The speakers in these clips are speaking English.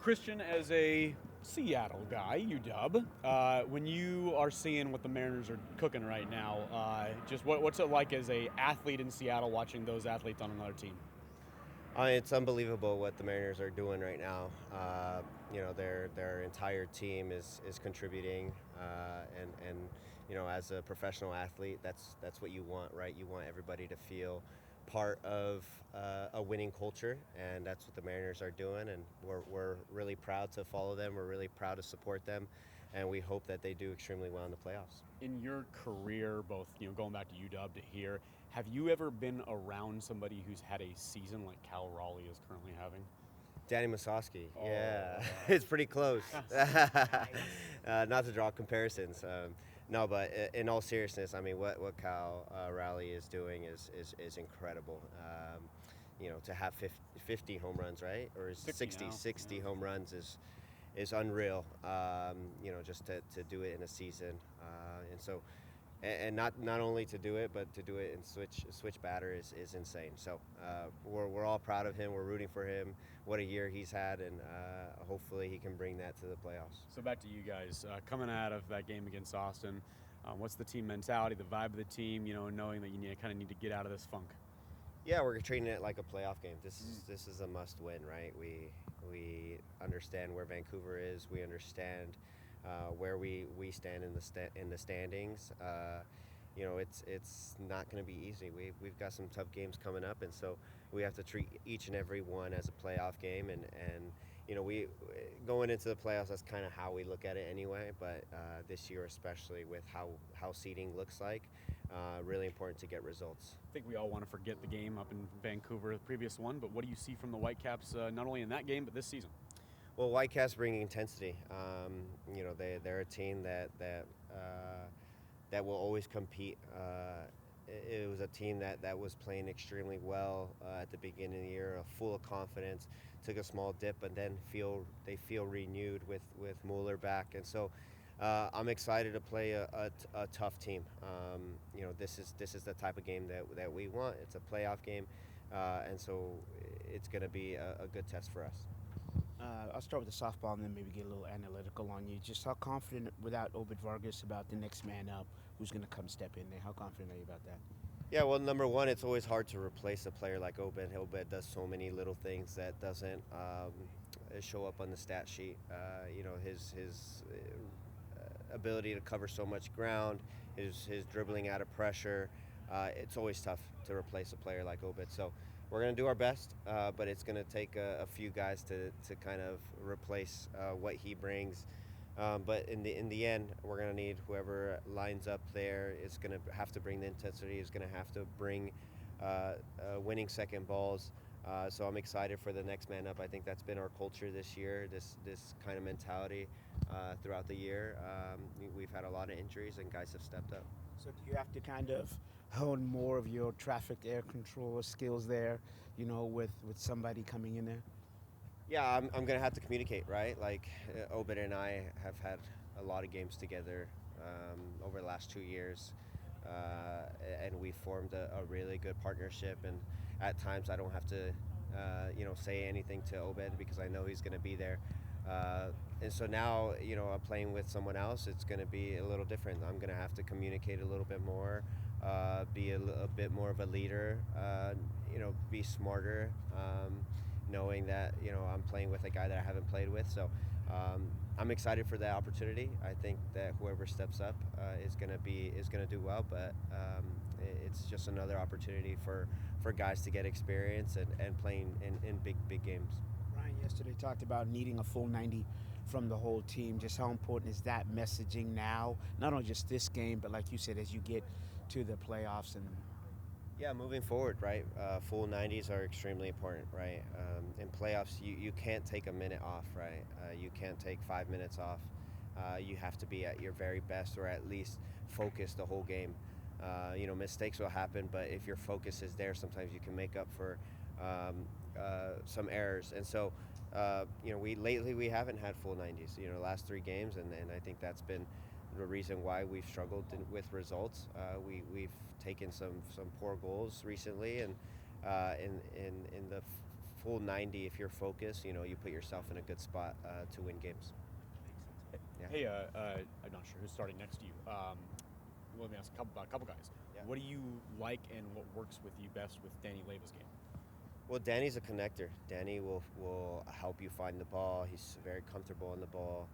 Christian, as a Seattle guy, UW, when you are seeing what the Mariners are cooking right now, just what's it like as a athlete in Seattle watching those athletes on another team? It's unbelievable what the Mariners are doing right now. Their entire team is contributing, and as a professional athlete, that's what you want, right? You want everybody to feel part of a winning culture, and that's what the Mariners are doing. And we're really proud to follow them. We're really proud to support them, and we hope that they do extremely well in the playoffs. In your career, both going back to UW to here, have you ever been around somebody who's had a season like Cal Raleigh is currently having? Danny Musowski, Oh. yeah, it's pretty close. Not to draw comparisons. No, but in all seriousness, I mean, what Cal Raleigh is doing is incredible. To have 50 home runs, right? Or is 60 home runs is unreal. Just to do it in a season. And so, and not only to do it, but to do it in switch batter is insane. So we're all proud of him. We're rooting for him. What a year he's had, and hopefully he can bring that to the playoffs. So back to you guys, coming out of that game against Austin, what's the team mentality, the vibe of the team? Knowing that you kind of need to get out of this funk. Yeah, we're treating it like a playoff game. This is a must-win, right? We understand where Vancouver is. We understand where we stand in the standings. It's not going to be easy. We've got some tough games coming up, and so we have to treat each and every one as a playoff game. And we going into the playoffs, that's kind of how we look at it anyway. But this year, especially with how seeding looks like, really important to get results. I think we all want to forget the game up in Vancouver, the previous one. But what do you see from the Whitecaps, not only in that game but this season? Well, Whitecaps bringing intensity. They're a team that will always compete. It was a team that was playing extremely well at the beginning of the year, full of confidence. Took a small dip, and then they feel renewed with Mueller back, and so I'm excited to play a tough team. This is the type of game that we want. It's a playoff game, and so it's going to be a good test for us. I'll start with the softball and then maybe get a little analytical on you. Just how confident, without Obed Vargas, about the next man up who's going to come step in there? How confident are you about that? Yeah, well, number one, it's always hard to replace a player like Obed. Obed does so many little things that doesn't show up on the stat sheet. His ability to cover so much ground, his dribbling out of pressure. It's always tough to replace a player like Obed. So we're going to do our best, but it's going to take a few guys to kind of replace what he brings. But in the end, we're going to need whoever lines up there is going to have to bring the intensity, is going to have to bring winning second balls. So I'm excited for the next man up. I think that's been our culture this year, this kind of mentality throughout the year. We've had a lot of injuries, and guys have stepped up. So do you have to kind of hone more of your traffic air control skills there, with somebody coming in there? Yeah, I'm going to have to communicate, right? Like Obed and I have had a lot of games together over the last 2 years, and we formed a really good partnership. And at times I don't have to, say anything to Obed because I know he's going to be there. And so now, I'm playing with someone else. It's going to be a little different. I'm going to have to communicate a little bit more, be a bit more of a leader, be smarter, knowing that, I'm playing with a guy that I haven't played with. So I'm excited for that opportunity. I think that whoever steps up is going to do well, but it's just another opportunity for guys to get experience and playing in big games. Ryan yesterday talked about needing a full 90 from the whole team. Just how important is that messaging now, not only just this game, but like you said, as you get to the playoffs? And yeah, moving forward, right? Full 90s are extremely important, right? In playoffs, you can't take a minute off, right? You can't take 5 minutes off. You have to be at your very best, or at least focus the whole game. Mistakes will happen, but if your focus is there, sometimes you can make up for some errors. And so, we haven't had full 90s. Last 3 games, and I think that's been the reason why we've struggled with results. We've taken some poor goals recently, and in the full 90, if you're focused, you put yourself in a good spot to win games. Yeah. Hey, I'm not sure who's starting next to you. Let me ask a couple guys. Yeah. What do you like and what works with you best with Danny Leiva's game? Well, Danny's a connector. Danny will help you find the ball. He's very comfortable in the ball.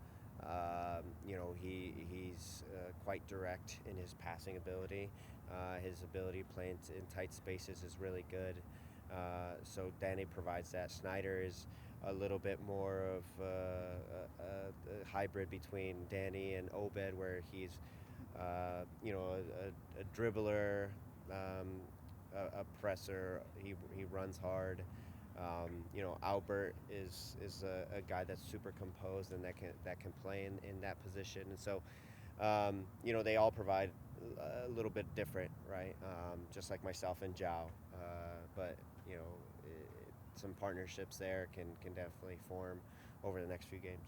He's quite direct in his passing ability. His ability playing in tight spaces is really good. So Danny provides that. Snyder is a little bit more of a hybrid between Danny and Obed, where he's a dribbler, a presser. He runs hard. Albert is a guy that's super composed and that can play in that position. And so, they all provide a little bit different, right? Just like myself and Zhao. But some partnerships there can definitely form over the next few games.